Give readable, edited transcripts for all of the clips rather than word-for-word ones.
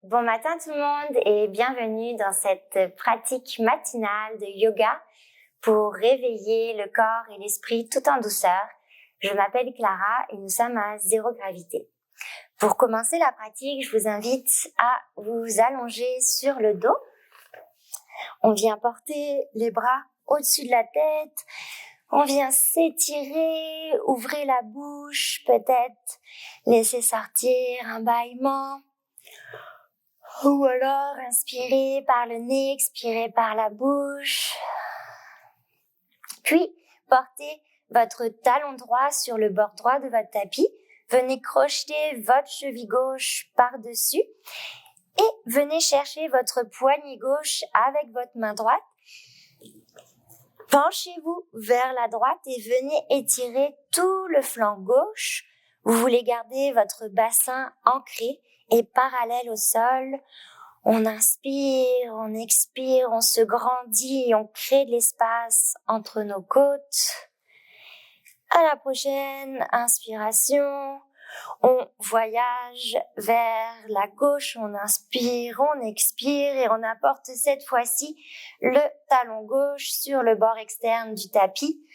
Bon matin tout le monde et bienvenue dans cette pratique matinale de yoga pour réveiller le corps et l'esprit tout en douceur. Je m'appelle Clara et nous sommes à Zéro Gravité. Pour commencer la pratique, je vous invite à vous allonger sur le dos. On vient porter les bras au-dessus de la tête. On vient s'étirer, ouvrez la bouche, peut-être laisser sortir un bâillement. Ou alors, inspirez par le nez, expirez par la bouche. Puis, portez votre talon droit sur le bord droit de votre tapis. Venez crocheter votre cheville gauche par-dessus. Et venez chercher votre poignet gauche avec votre main droite. Penchez-vous vers la droite et venez étirer tout le flanc gauche. Vous voulez garder votre bassin ancré et parallèle au sol. On inspire, on expire, on se grandit, on crée de l'espace entre nos côtes. À la prochaine inspiration, on voyage vers la gauche, on inspire, on expire et on apporte cette fois-ci le talon gauche sur le bord externe du tapis,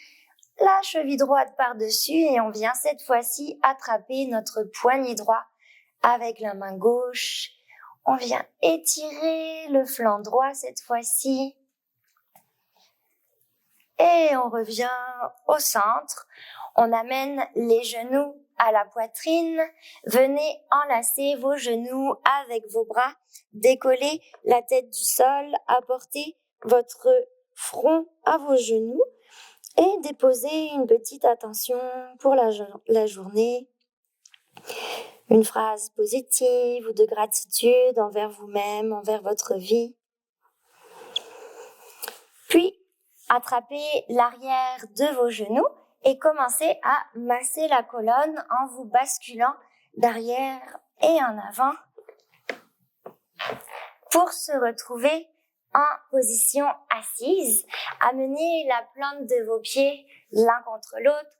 la cheville droite par-dessus et on vient cette fois-ci attraper notre poignet droit avec la main gauche. On vient étirer le flanc droit cette fois-ci. Et on revient au centre. On amène les genoux à la poitrine. Venez enlacer vos genoux avec vos bras. Décollez la tête du sol. Apportez votre front à vos genoux. Et déposez une petite attention pour la journée. Une phrase positive ou de gratitude envers vous-même, envers votre vie. Puis, attrapez l'arrière de vos genoux et commencez à masser la colonne en vous basculant d'arrière et en avant pour se retrouver en position assise. Amenez la plante de vos pieds l'un contre l'autre.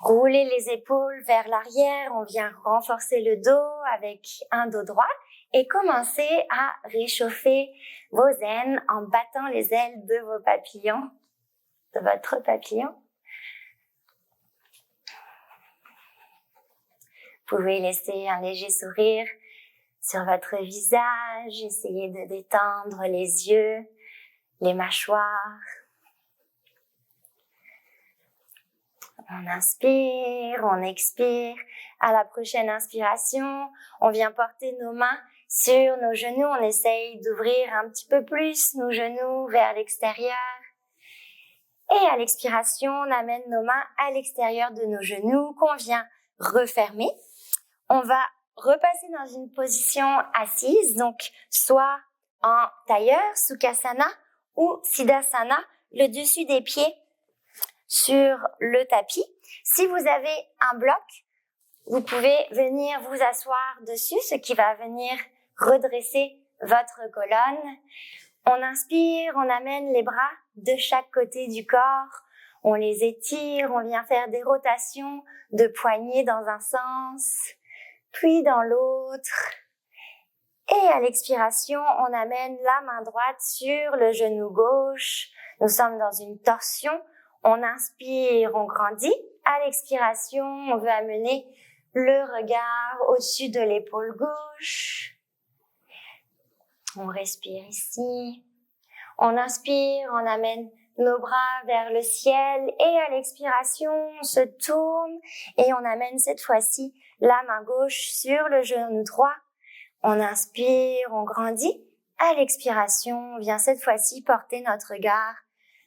Roulez les épaules vers l'arrière. On vient renforcer le dos avec un dos droit et commencez à réchauffer vos aines en battant les ailes de vos papillons, de votre papillon. Vous pouvez laisser un léger sourire sur votre visage, essayez de détendre les yeux, les mâchoires. On inspire, on expire. À la prochaine inspiration, on vient porter nos mains sur nos genoux. On essaye d'ouvrir un petit peu plus nos genoux vers l'extérieur. Et à l'expiration, on amène nos mains à l'extérieur de nos genoux qu'on vient refermer. On va repasser dans une position assise, donc soit en tailleur, Sukhasana ou Siddhasana, le dessus des pieds sur le tapis. Si vous avez un bloc, vous pouvez venir vous asseoir dessus, ce qui va venir redresser votre colonne. On inspire, on amène les bras de chaque côté du corps, on les étire, on vient faire des rotations de poignets dans un sens, puis dans l'autre. Et à l'expiration, on amène la main droite sur le genou gauche. Nous sommes dans une torsion. On inspire, on grandit. À l'expiration, on veut amener le regard au-dessus de l'épaule gauche. On respire ici. On inspire, on amène nos bras vers le ciel et à l'expiration, on se tourne et on amène cette fois-ci la main gauche sur le genou droit. On inspire, on grandit. À l'expiration, on vient cette fois-ci porter notre regard,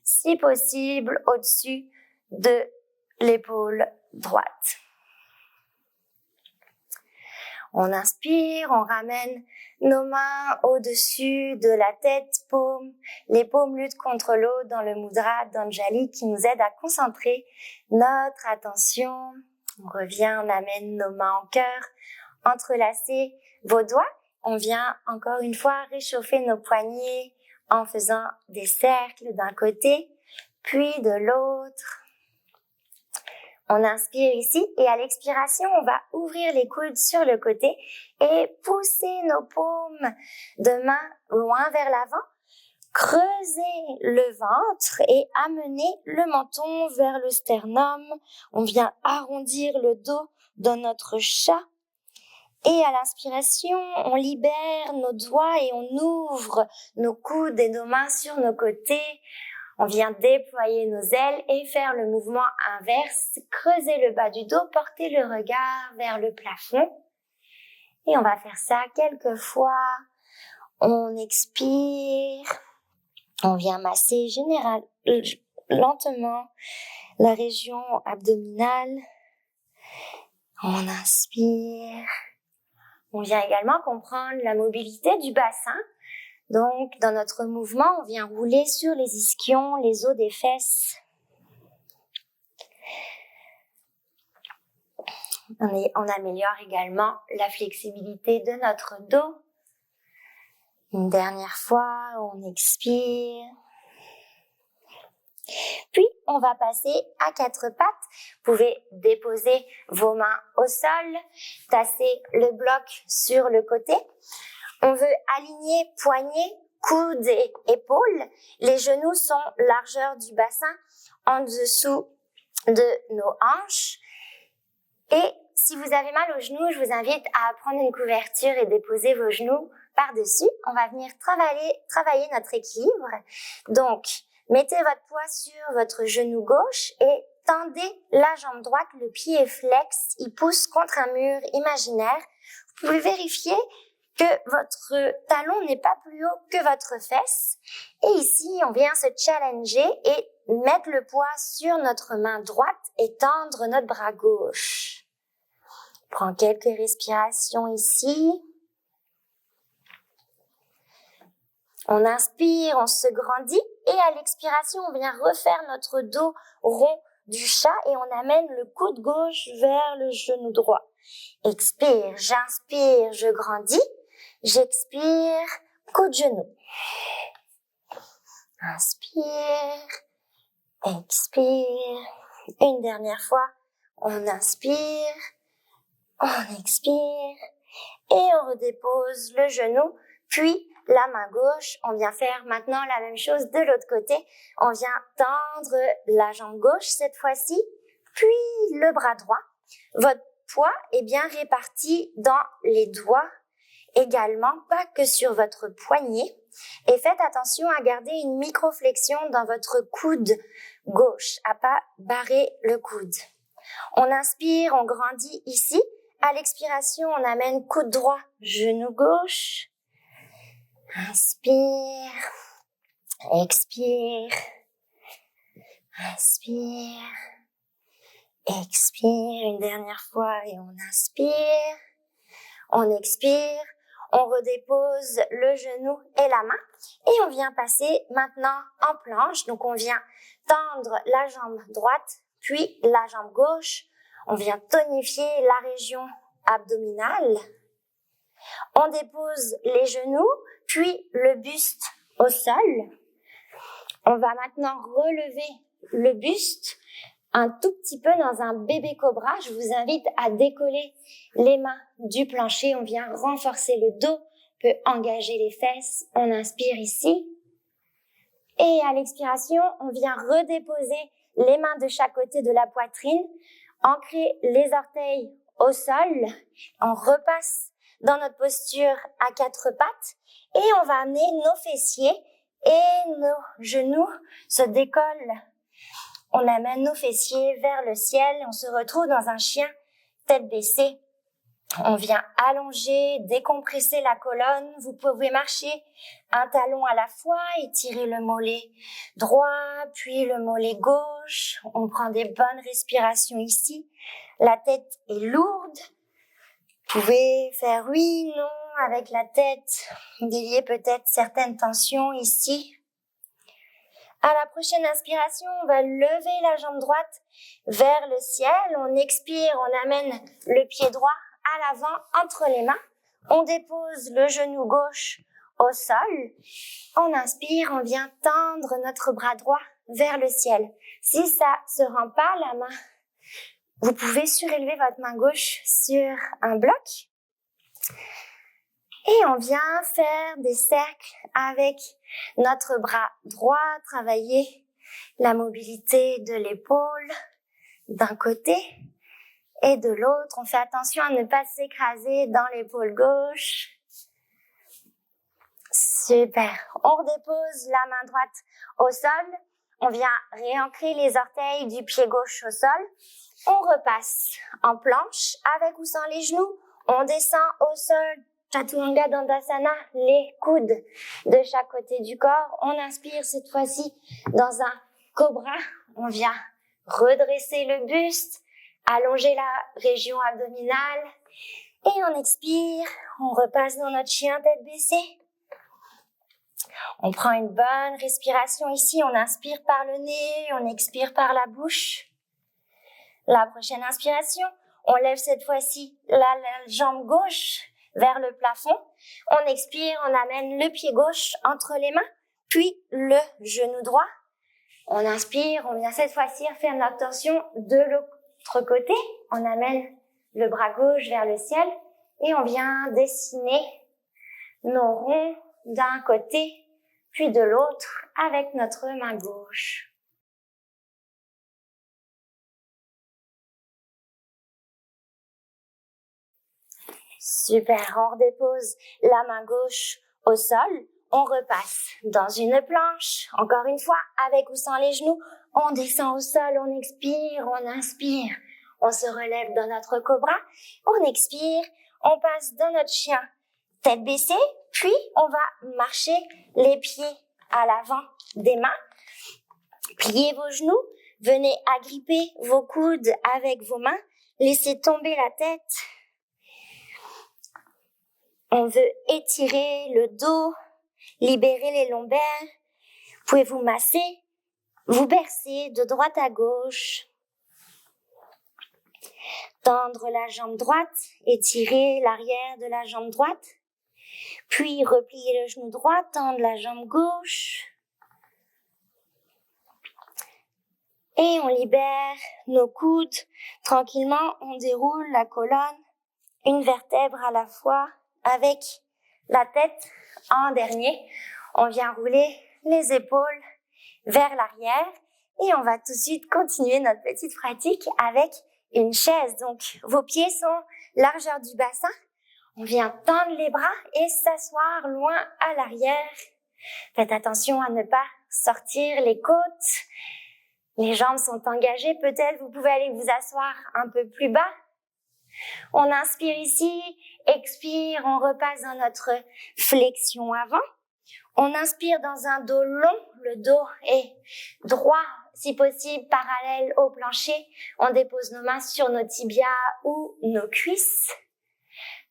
si possible, au-dessus de l'épaule droite. On inspire, on ramène nos mains au-dessus de la tête, les paumes l'une contre l'autre dans le mudra d'Anjali qui nous aide à concentrer notre attention. On revient, on amène nos mains en cœur, entrelacer vos doigts. On vient encore une fois réchauffer nos poignets en faisant des cercles d'un côté, puis de l'autre. On inspire ici et à l'expiration, on va ouvrir les coudes sur le côté et pousser nos paumes de main loin vers l'avant. Creuser le ventre et amener le menton vers le sternum. On vient arrondir le dos de notre chat. Et à l'inspiration, on libère nos doigts et on ouvre nos coudes et nos mains sur nos côtés. On vient déployer nos ailes et faire le mouvement inverse. Creuser le bas du dos, porter le regard vers le plafond. Et on va faire ça quelques fois. On expire. On vient masser lentement la région abdominale. On inspire. On vient également comprendre la mobilité du bassin. Donc, dans notre mouvement, on vient rouler sur les ischions, les os des fesses. On améliore également la flexibilité de notre dos. Une dernière fois, on expire. Puis, on va passer à quatre pattes. Vous pouvez déposer vos mains au sol, tasser le bloc sur le côté. On veut aligner poignets, coudes et épaules. Les genoux sont largeur du bassin en dessous de nos hanches. Et si vous avez mal aux genoux, je vous invite à prendre une couverture et déposer vos genoux par-dessus. On va venir travailler notre équilibre. Donc, mettez votre poids sur votre genou gauche et tendez la jambe droite. Le pied est flex, il pousse contre un mur imaginaire. Vous pouvez vérifier que votre talon n'est pas plus haut que votre fesse. Et ici, on vient se challenger et mettre le poids sur notre main droite et tendre notre bras gauche. Prends quelques respirations ici. On inspire, on se grandit et à l'expiration, on vient refaire notre dos rond du chat et on amène le coude gauche vers le genou droit. Expire, j'inspire, je grandis. J'expire, coude genou. Inspire, expire. Une dernière fois, on inspire, on expire et on redépose le genou, puis la main gauche. On vient faire maintenant la même chose de l'autre côté. On vient tendre la jambe gauche cette fois-ci, puis le bras droit. Votre poids est bien réparti dans les doigts également, pas que sur votre poignet. Et faites attention à garder une microflexion dans votre coude gauche, à pas barrer le coude. On inspire, on grandit ici. À l'expiration, on amène coude droit, genou gauche. Inspire, expire, inspire, expire. Une dernière fois et on inspire, on expire. On redépose le genou et la main et on vient passer maintenant en planche. Donc on vient tendre la jambe droite puis la jambe gauche. On vient tonifier la région abdominale. On dépose les genoux puis le buste au sol. On va maintenant relever le buste un tout petit peu dans un bébé cobra. Je vous invite à décoller les mains du plancher. On vient renforcer le dos, on peut engager les fesses. On inspire ici. Et à l'expiration, on vient redéposer les mains de chaque côté de la poitrine, ancrer les orteils au sol. On repasse dans notre posture à quatre pattes et on va amener nos fessiers et nos genoux se décollent. On amène nos fessiers vers le ciel, on se retrouve dans un chien tête baissée. On vient allonger, décompresser la colonne. Vous pouvez marcher un talon à la fois, étirer le mollet droit, puis le mollet gauche. On prend des bonnes respirations ici. La tête est lourde. Vous pouvez faire oui, non avec la tête, délier peut-être certaines tensions ici. À la prochaine inspiration, on va lever la jambe droite vers le ciel. On expire, on amène le pied droit à l'avant entre les mains. On dépose le genou gauche au sol. On inspire, on vient tendre notre bras droit vers le ciel. Si ça se rend pas, la main Vous pouvez surélever votre main gauche sur un bloc. Et on vient faire des cercles avec notre bras droit, travailler la mobilité de l'épaule d'un côté et de l'autre. On fait attention à ne pas s'écraser dans l'épaule gauche. Super. On redépose la main droite au sol. On vient réancrer les orteils du pied gauche au sol. On repasse en planche avec ou sans les genoux. On descend au sol. Chaturanga Dandasana, les coudes de chaque côté du corps. On inspire cette fois-ci dans un cobra. On vient redresser le buste, allonger la région abdominale. Et on expire. On repasse dans notre chien tête baissée. On prend une bonne respiration ici. On inspire par le nez, on expire par la bouche. La prochaine inspiration, on lève cette fois-ci la jambe gauche vers le plafond. On expire, on amène le pied gauche entre les mains, puis le genou droit. On inspire, on vient cette fois-ci faire notre torsion de l'autre côté. On amène le bras gauche vers le ciel et on vient dessiner nos ronds d'un côté puis de l'autre avec notre main gauche. Super, on redépose la main gauche au sol. On repasse dans une planche, encore une fois, avec ou sans les genoux. On descend au sol, on expire, on inspire. On se relève dans notre cobra, on expire, on passe dans notre chien, tête baissée, puis on va marcher les pieds à l'avant des mains. Pliez vos genoux, venez agripper vos coudes avec vos mains, laissez tomber la tête. On veut étirer le dos, libérer les lombaires. Vous pouvez vous masser, vous bercer de droite à gauche. Tendre la jambe droite, étirer l'arrière de la jambe droite. Puis replier le genou droit, tendre la jambe gauche. Et on libère nos coudes. Tranquillement, on déroule la colonne, une vertèbre à la fois, avec la tête en dernier. On vient rouler les épaules vers l'arrière et on va tout de suite continuer notre petite pratique avec une chaise. Donc, vos pieds sont largeur du bassin. On vient tendre les bras et s'asseoir loin à l'arrière. Faites attention à ne pas sortir les côtes. Les jambes sont engagées. Peut-être vous pouvez aller vous asseoir un peu plus bas. On inspire ici, expire, on repasse dans notre flexion avant. On inspire dans un dos long. Le dos est droit, si possible, parallèle au plancher. On dépose nos mains sur nos tibias ou nos cuisses.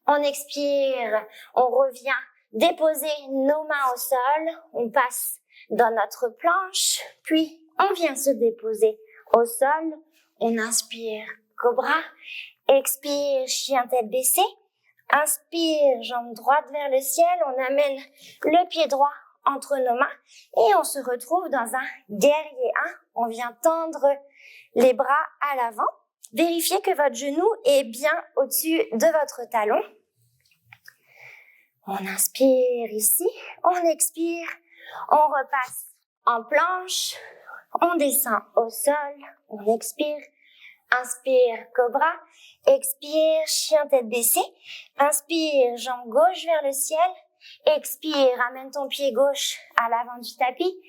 On expire, on revient déposer nos mains au sol, on passe dans notre planche, puis on vient se déposer au sol, on inspire, cobra, expire, chien tête baissée, inspire, jambe droite vers le ciel, on amène le pied droit entre nos mains et on se retrouve dans un guerrier 1, on vient tendre les bras à l'avant. Vérifiez que votre genou est bien au-dessus de votre talon. On inspire ici, on expire, on repasse en planche, on descend au sol, on expire, inspire, cobra, expire, chien tête baissée, inspire, jambe gauche vers le ciel, expire, amène ton pied gauche à l'avant du tapis,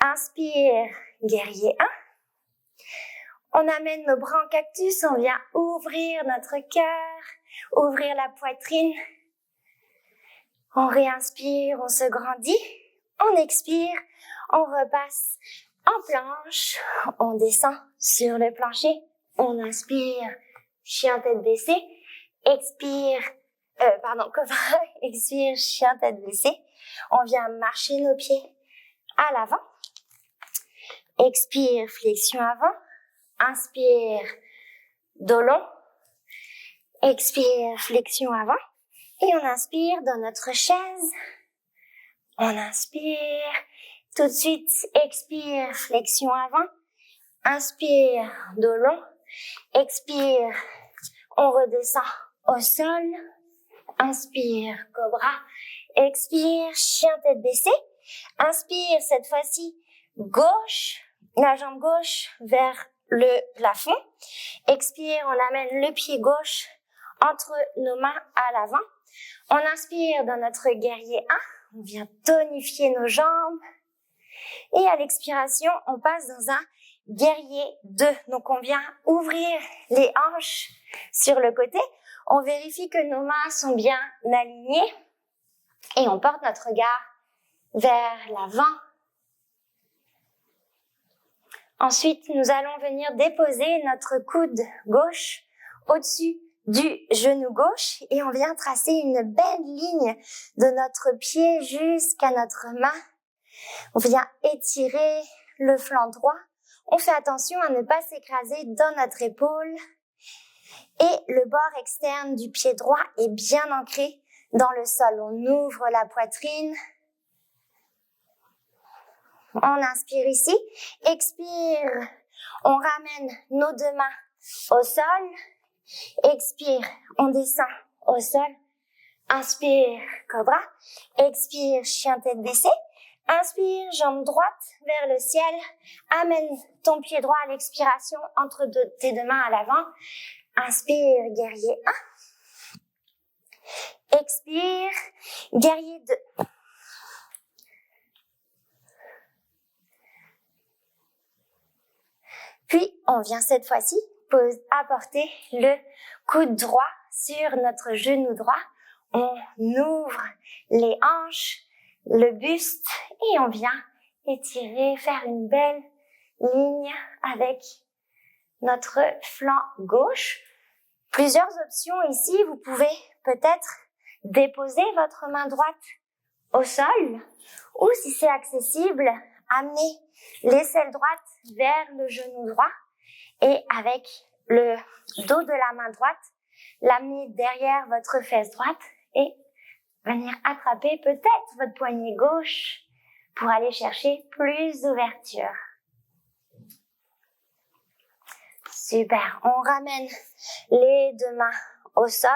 inspire, guerrier 1. On amène nos bras en cactus, on vient ouvrir notre cœur, ouvrir la poitrine. On réinspire, on se grandit. On expire, on repasse en planche. On descend sur le plancher. On inspire, chien tête baissée. Expire, cobra, expire, chien tête baissée. On vient marcher nos pieds à l'avant. Expire, flexion avant. Inspire, dos long. Expire, flexion avant. Et on inspire dans notre chaise. On inspire. Tout de suite, expire, flexion avant. Inspire, dos long. Expire, on redescend au sol. Inspire, cobra. Expire, chien tête baissée. Inspire, cette fois-ci, gauche, la jambe gauche vers le plafond. Expire, on amène le pied gauche entre nos mains à l'avant. On inspire dans notre guerrier 1. On vient tonifier nos jambes. Et à l'expiration, on passe dans un guerrier 2. Donc, on vient ouvrir les hanches sur le côté. On vérifie que nos mains sont bien alignées. Et on porte notre regard vers l'avant. Ensuite, nous allons venir déposer notre coude gauche au-dessus du genou gauche et on vient tracer une belle ligne de notre pied jusqu'à notre main. On vient étirer le flanc droit. On fait attention à ne pas s'écraser dans notre épaule et le bord externe du pied droit est bien ancré dans le sol. On ouvre la poitrine. On inspire ici. Expire. On ramène nos deux mains au sol. Expire. On descend au sol. Inspire, cobra. Expire, chien tête baissée. Inspire, jambe droite vers le ciel. Amène ton pied droit à l'expiration entre tes deux mains à l'avant. Inspire, guerrier 1. Expire, guerrier 2. Puis, on vient cette fois-ci apporter le coude droit sur notre genou droit. On ouvre les hanches, le buste et on vient étirer, faire une belle ligne avec notre flanc gauche. Plusieurs options ici. Vous pouvez peut-être déposer votre main droite au sol ou si c'est accessible, amener l'aisselle droite vers le genou droit et avec le dos de la main droite, l'amener derrière votre fesse droite et venir attraper peut-être votre poignet gauche pour aller chercher plus d'ouverture. Super, on ramène les deux mains au sol,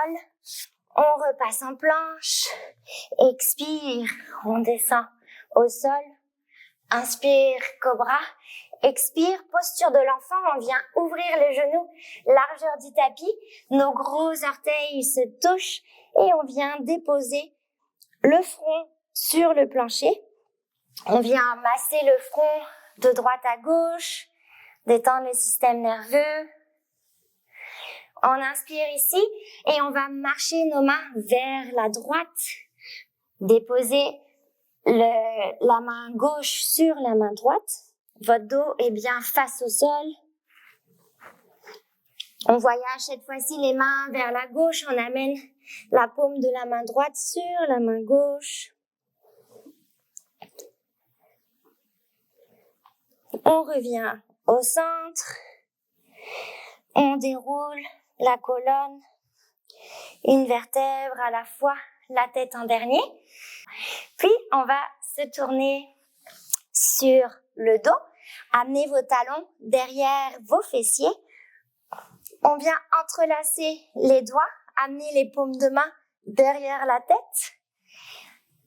on repasse en planche, expire, on descend au sol, inspire, cobra, expire, posture de l'enfant, on vient ouvrir les genoux, largeur du tapis, nos gros orteils se touchent et on vient déposer le front sur le plancher. On vient masser le front de droite à gauche, détendre le système nerveux. On inspire ici et on va marcher nos mains vers la droite, déposer la main gauche sur la main droite. Votre dos est bien face au sol. On voyage cette fois-ci les mains vers la gauche. On amène la paume de la main droite sur la main gauche. On revient au centre. On déroule la colonne, une vertèbre à la fois, la tête en dernier. Puis, on va se tourner sur le dos. Amenez vos talons derrière vos fessiers. On vient entrelacer les doigts, amener les paumes de main derrière la tête.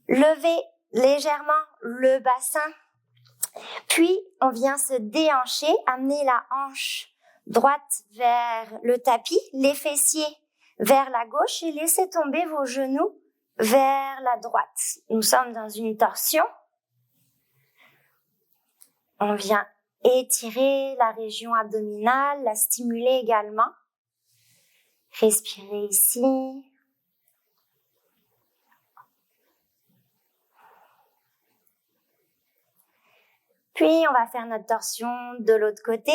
Levez légèrement le bassin. Puis, on vient se déhancher, amener la hanche droite vers le tapis, les fessiers vers la gauche et laissez tomber vos genoux vers la droite. Nous sommes dans une torsion. On vient étirer la région abdominale, la stimuler également. Respirez ici. Puis, on va faire notre torsion de l'autre côté.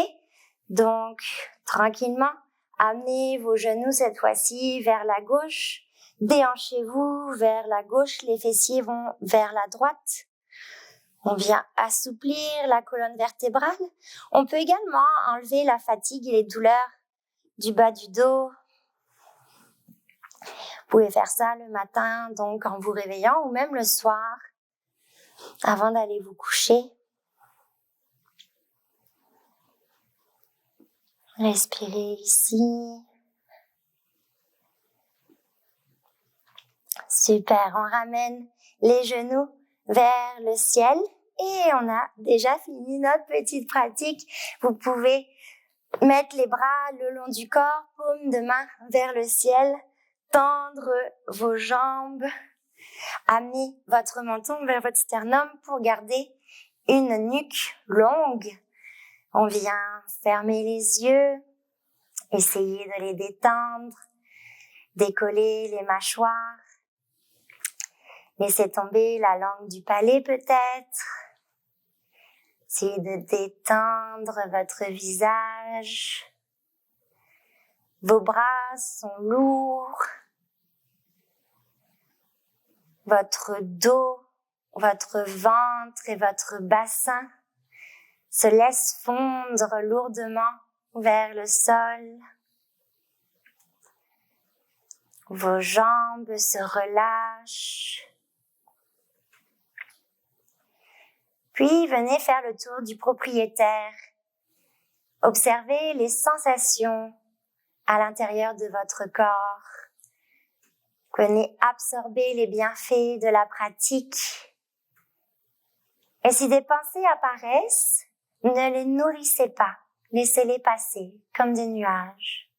Donc, tranquillement, amenez vos genoux cette fois-ci vers la gauche. Déhanchez-vous vers la gauche, les fessiers vont vers la droite. On vient assouplir la colonne vertébrale. On peut également enlever la fatigue et les douleurs du bas du dos. Vous pouvez faire ça le matin, donc en vous réveillant, ou même le soir, avant d'aller vous coucher. Respirez ici. Super, on ramène les genoux vers le ciel et on a déjà fini notre petite pratique. Vous pouvez mettre les bras le long du corps, paume de main vers le ciel, tendre vos jambes, amener votre menton vers votre sternum pour garder une nuque longue. On vient fermer les yeux, essayer de les détendre, décoller les mâchoires, laisser tomber la langue du palais peut-être. Essayez de détendre votre visage. Vos bras sont lourds. Votre dos, votre ventre et votre bassin se laissent fondre lourdement vers le sol. Vos jambes se relâchent. Puis venez faire le tour du propriétaire. Observez les sensations à l'intérieur de votre corps. Venez absorber les bienfaits de la pratique. Et si des pensées apparaissent, ne les nourrissez pas. Laissez-les passer comme des nuages.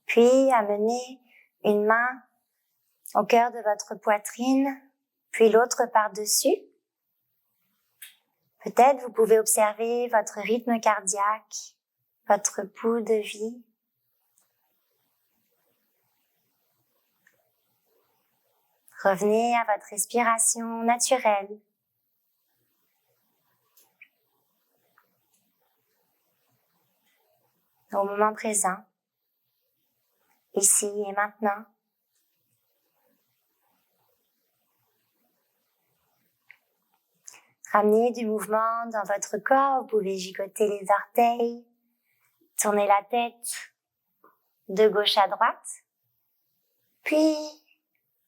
Puis amenez une main au cœur de votre poitrine, puis l'autre par-dessus. Peut-être vous pouvez observer votre rythme cardiaque, votre pouls de vie. Revenez à votre respiration naturelle. Au moment présent, ici et maintenant. Ramenez du mouvement dans votre corps, vous pouvez gigoter les orteils, tourner la tête de gauche à droite, puis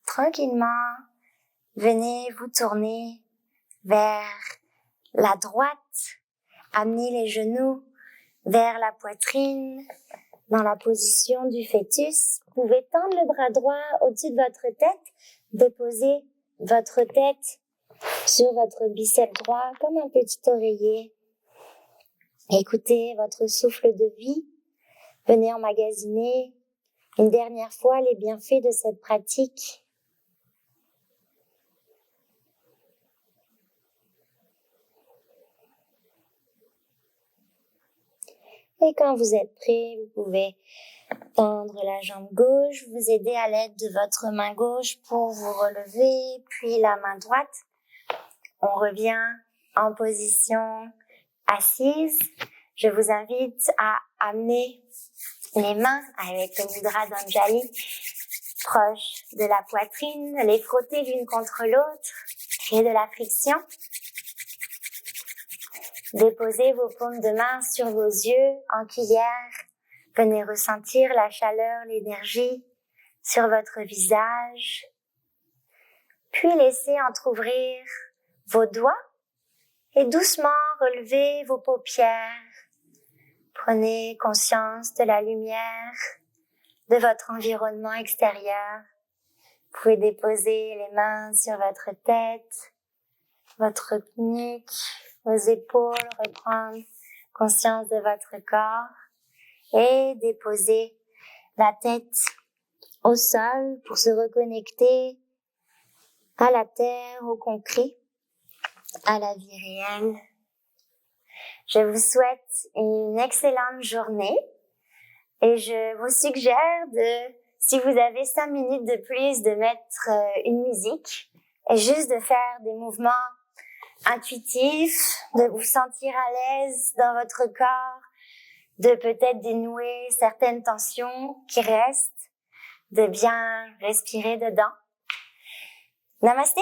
tranquillement, venez vous tourner vers la droite, amenez les genoux vers la poitrine, dans la position du fœtus. Vous pouvez tendre le bras droit au-dessus de votre tête, déposer votre tête sur votre biceps droit comme un petit oreiller. Écoutez votre souffle de vie. Venez emmagasiner une dernière fois les bienfaits de cette pratique. Et quand vous êtes prêt, vous pouvez tendre la jambe gauche, vous aider à l'aide de votre main gauche pour vous relever, puis la main droite. On revient en position assise. Je vous invite à amener les mains avec le Mudra d'Anjali proche de la poitrine, les frotter l'une contre l'autre, créer de la friction. Déposez vos paumes de main sur vos yeux en cuillère. Venez ressentir la chaleur, l'énergie sur votre visage. Puis laissez entrouvrir vos doigts et doucement relevez vos paupières. Prenez conscience de la lumière, de votre environnement extérieur. Vous pouvez déposer les mains sur votre tête, votre nuque, vos épaules, reprendre conscience de votre corps et déposer la tête au sol pour se reconnecter à la terre, au concret, à la vie réelle. Je vous souhaite une excellente journée et je vous suggère si vous avez 5 minutes de plus, de mettre une musique et juste de faire des mouvements intuitifs, de vous sentir à l'aise dans votre corps, de peut-être dénouer certaines tensions qui restent, de bien respirer dedans. Namasté!